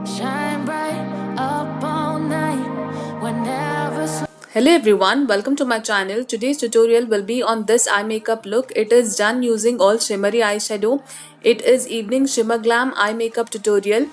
Shine bright up all night whenever. Hello everyone, welcome to my channel. Today's tutorial will be on this eye makeup look. It is done using all shimmery eyeshadow. It is evening shimmer glam eye makeup tutorial.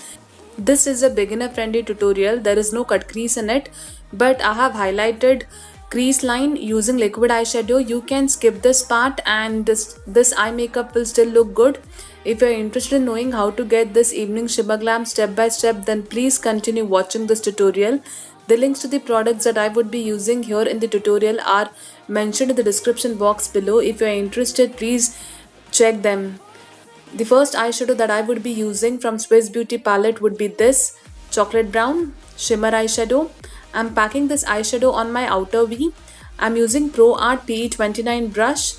This is a beginner friendly tutorial. There is no cut crease in it, but I have highlighted crease line using liquid eyeshadow. You can skip this part and this eye makeup will still look good. If you are interested in knowing how to get this evening shimmer glam step by step, then please continue watching this tutorial. The links to the products that I would be using here in the tutorial are mentioned in the description box below. If you are interested, please check them. The first eyeshadow that I would be using from Swiss Beauty palette would be this chocolate brown shimmer eyeshadow. I'm packing this eyeshadow on my outer V. I'm using Pro Art PE29 brush.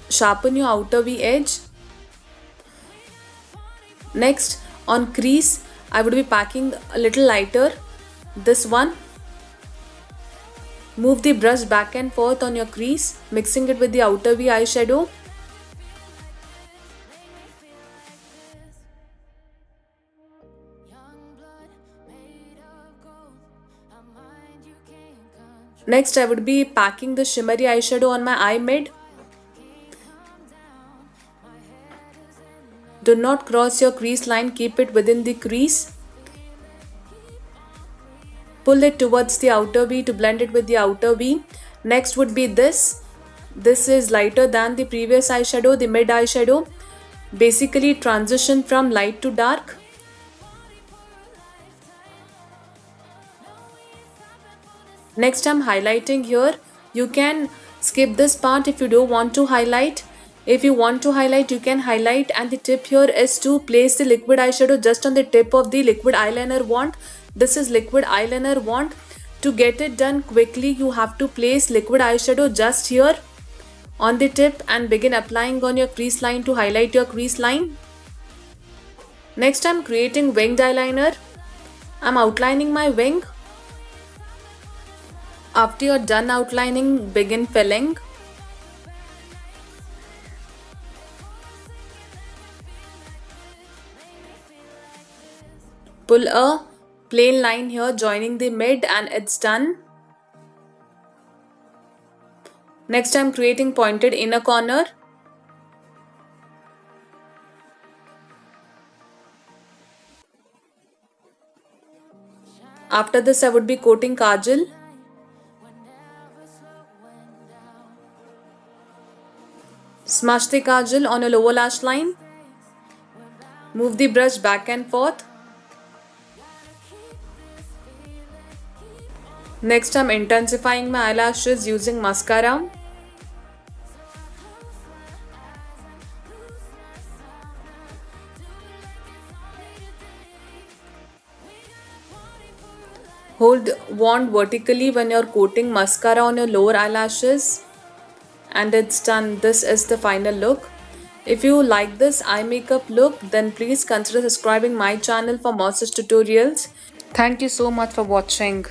Sharpen your outer V edge. Next, on crease, I would be packing a little lighter, this one. Move the brush back and forth on your crease, mixing it with the outer V eyeshadow. Next, I would be packing the shimmery eyeshadow on my eye mid. Do not cross your crease line, keep it within the crease. Pull it towards the outer V to blend it with the outer V. Next would be this. This is lighter than the previous eyeshadow, the mid eyeshadow. Basically transition from light to dark. Next I'm highlighting here. You can skip this part if you don't want to highlight. If you want to highlight, you can highlight, and the tip here is to place the liquid eyeshadow just on the tip of the liquid eyeliner wand. This is liquid eyeliner wand. To get it done quickly, you have to place liquid eyeshadow just here on the tip and begin applying on your crease line to highlight your crease line. Next, I'm creating winged eyeliner. I'm outlining my wing. After you're done outlining, begin filling. Pull a plain line here joining the mid and it's done. Next I'm creating pointed inner corner. After this I would be coating kajal. Smudge the kajal on a lower lash line. Move the brush back and forth. Next I'm intensifying my eyelashes using mascara. Hold wand vertically when you're coating mascara on your lower eyelashes. And it's done. This is the final look. If you like this eye makeup look, then please consider subscribing my channel for more such tutorials. Thank you so much for watching.